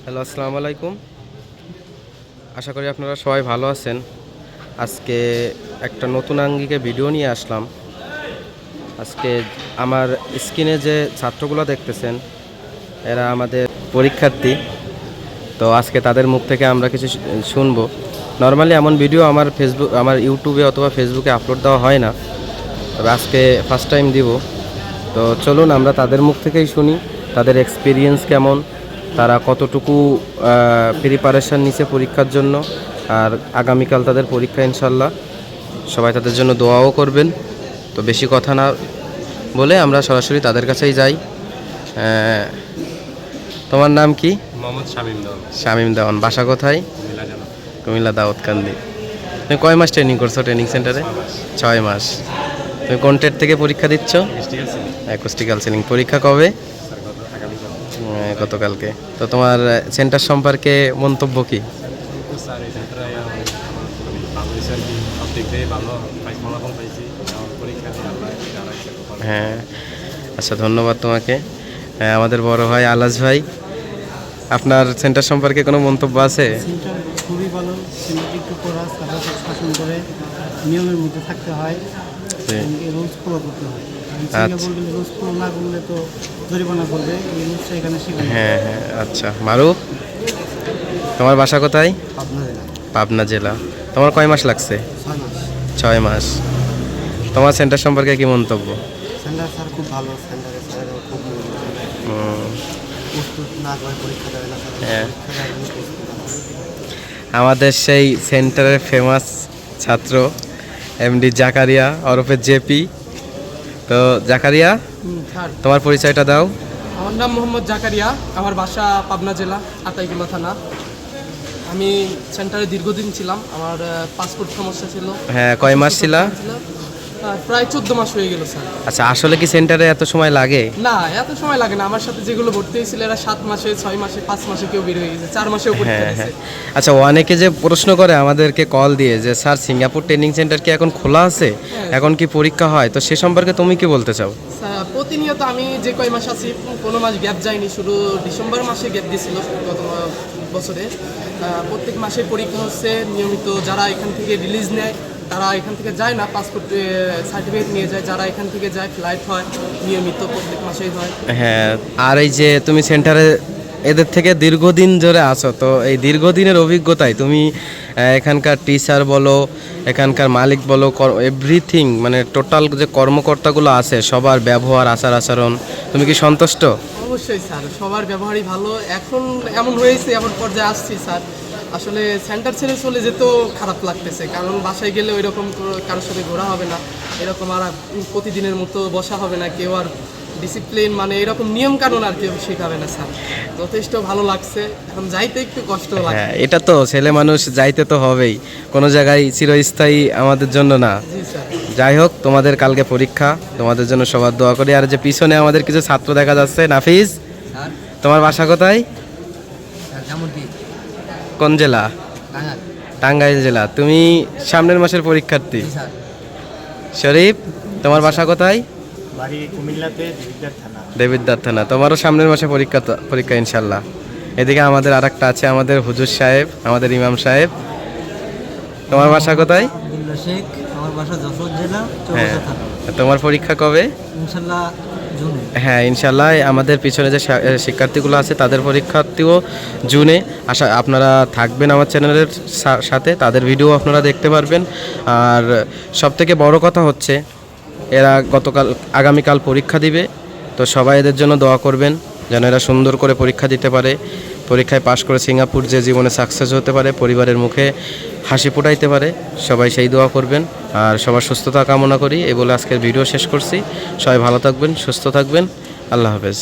Hello, আসসালামু আলাইকুম। আশা করি আপনারা সবাই ভালো আছেন। আজকে একটা নতুন আঙ্গিকে ভিডিও নিয়ে আসলাম। আজকে আমার স্ক্রিনে যে ছাত্রগুলো দেখতেছেন, এরা আমাদের পরীক্ষার্থী। তো আজকে তাদের মুখ থেকে আমরা কিছু শুনবো। নর্মালি এমন ভিডিও আমার ইউটিউবে অথবা ফেসবুকে আপলোড দেওয়া হয় না, তবে আজকে ফার্স্ট টাইম দিব। তো চলুন আমরা তাদের মুখ থেকেই শুনি, তাদের এক্সপিরিয়েন্স কেমন, তারা কতটুকু প্রিপারেশান নিছে পরীক্ষার জন্য। আর আগামীকাল তাদের পরীক্ষা, ইনশাল্লাহ সবাই তাদের জন্য দোয়াও করবেন। তো বেশি কথা না বলে আমরা সরাসরি তাদের কাছেই যাই। তোমার নাম কি? মোহাম্মদ শামীম দেওয়ান। শামীম দেওয়ান। বাসা কোথায়? কুমিল্লা দাউদকান্দি। তুমি কয় মাস ট্রেনিং করছো ট্রেনিং সেন্টারে? 6 মাস। তুমি কোন ট্রেড থেকে পরীক্ষা দিচ্ছ? অ্যাকোস্টিক্যাল সিলিং। পরীক্ষা কবে? গতকালকে। তো তোমার সেন্টার সম্পর্কে মন্তব্য কি? হ্যাঁ, আচ্ছা, ধন্যবাদ তোমাকে। হ্যাঁ, আমাদের বড় ভাই আলাজ ভাই, আপনার সেন্টার সম্পর্কে কোনো মন্তব্য আছে? সেন্টার খুবই ভালো। সেন্টার একটু করা শাসন করে নিয়মের মধ্যে থাকতে হয়, রুলস ফলো করতে হয়। সিঙ্গাপুর গেলে রুলস ফলো না করলে তো জরিমানা করবে, এই রুলসটা এখানে শেখানো। হ্যাঁ হ্যাঁ, আচ্ছা। মারুফ, তোমার বাসা কোথায়? পাবনা জেলা। তোমার কয় মাস লাগছে? 6 মাস। 6 মাস। তোমার সেন্টার সম্পর্কে কি মন্তব্য? সেন্টার স্যার খুব ভালো। সেন্টারে স্যারেরও খুব প্রস্তুত না করে পরীক্ষা দেবে না। হ্যাঁ, আমাদের সেই সেন্টারের ফেমাস ছাত্র এমডি জাকারিয়া ওরফে জেপি। তো জাকারিয়া, তোমার পরিচয়টা দাও। আমার নাম মোহাম্মদ জাকারিয়া, আমার বাসা পাবনা জেলা আতাইকুলা থানা। আমি সেন্টারে দীর্ঘদিন ছিলাম। আমার পাসপোর্ট সমস্যা ছিল। হ্যাঁ, কয় মাস ছিলা? প্রায় 14 মাস হয়ে গেল স্যার। আচ্ছা, আসলে কি সেন্টারে এত সময় লাগে? না, এত সময় লাগে না। আমার সাথে যেগুলো ভর্তি হয়েছিল এরা 7 মাসে, 6 মাসে, 5 মাসে, কেউ বের হয়ে গেছে, 4 মাসেও পরীক্ষা দিয়েছে। আচ্ছা, অনেকে যে প্রশ্ন করে আমাদেরকে কল দিয়ে যে স্যার সিঙ্গাপুর ট্রেনিং সেন্টার কি এখন খোলা আছে, এখন কি পরীক্ষা হয়? তো সে সম্পর্কে তুমি কি বলতে চাও? প্রতিনিয়ত আমি যে কয় মাস আছি কোনো মাস গ্যাপ যায়নি, শুধু ডিসেম্বর মাসে গ্যাপ দিয়েছিল গত বছরে। প্রত্যেক মাসে পরীক্ষা হচ্ছে নিয়মিত। যারা এখান থেকে রিলিজ নেয় তারা এখান থেকে যায় না, পাসপোর্ট সার্টিফিকেট নিয়ে যায়। যারা এখান থেকে যায় ফ্লাইট হয় নিয়মিত, প্রত্যেক মাসেই হয়। হ্যাঁ, আর এই যে তুমি সেন্টারে এদের থেকে দীর্ঘদিন ধরে আছো, তো এই দীর্ঘদিনের অভিজ্ঞতায় তুমি এখানকার টিচার বলো, এখানকার মালিক বলো, এভরিথিং মানে টোটাল যে কর্মকর্তাগুলো আছে সবার ব্যবহার, আচার আচরণ, তুমি কি সন্তুষ্ট? অবশ্যই স্যার, সবার ব্যবহারই ভালো। এখন এমন হয়েছে, এমন পর্যায়ে আসছি স্যার, আসলে সেন্টার ছেড়ে চলে যেতেও খারাপ লাগতেছে। কারণ বাসায় গেলে ওই রকম কারোর সাথে ঘোরা হবে না, এরকম আর প্রতিদিনের মতো বসা হবে না, কেউ আর ডিসিপ্লিন মানে এরকম নিয়ম কানুন আর কেউ শেখাবে না স্যার। যথেষ্ট ভালো লাগছে। এখন যাইতে একটু কষ্ট লাগে। হ্যাঁ, এটা তো ছেলে মানুষ, যাইতে তো হবেই, কোনো জায়গায় চিরস্থায়ী আমাদের জন্য না। জি স্যার। যাই হোক, তোমাদের কালকে পরীক্ষা, তোমাদের জন্য সবার দোয়া করি। আর যে পিছনে আমাদের কিছু ছাত্র দেখা যাচ্ছে, নাফিজ, তোমার বাসা কোথায়? কোন জেলা? টাঙ্গাইল জেলা। তুমি সামনের মাসের পরীক্ষার্থী। শরীফ, তোমার বাসা কোথায়? বাড়ি কুমিল্লাতে, দেবিদ্বার থানা। তোমারও সামনের মাসে পরীক্ষা ইনশাল্লাহ। এদিকে আমাদের আর একটা আছে, আমাদের হুজুর সাহেব, আমাদের ইমাম সাহেব। তোমার বাসা কোথায়? শেখ। আমার বাসা যশোর জেলা, হ্যাঁ, তোমার পরীক্ষা কবে? ইনশাল্লাহ জুনে। হ্যাঁ, ইনশাল্লাহ। আমাদের পিছনে যে শিক্ষার্থীগুলো আছে তাদের পরীক্ষার্থীও জুনে। আপনারা থাকবেন আমার চ্যানেলের সাথে, তাদের ভিডিও আপনারা দেখতে পারবেন। আর সবথেকে বড় কথা হচ্ছে এরা আগামীকাল পরীক্ষা দিবে। তো সবাই এদের জন্য দোয়া করবেন যেন এরা সুন্দর করে পরীক্ষা দিতে পারে, পরীক্ষায় পাশ করে সিঙ্গাপুর যে জীবনে সাকসেস হতে পারে, পরিবারের মুখে হাসি ফোটাইতে পারে। সবাই সেই দোয়া করবেন। আর সবার সুস্থতা কামনা করি এই বলে আজকের ভিডিও শেষ করছি। সবাই ভালো থাকবেন, সুস্থ থাকবেন। আল্লাহ হাফেজ।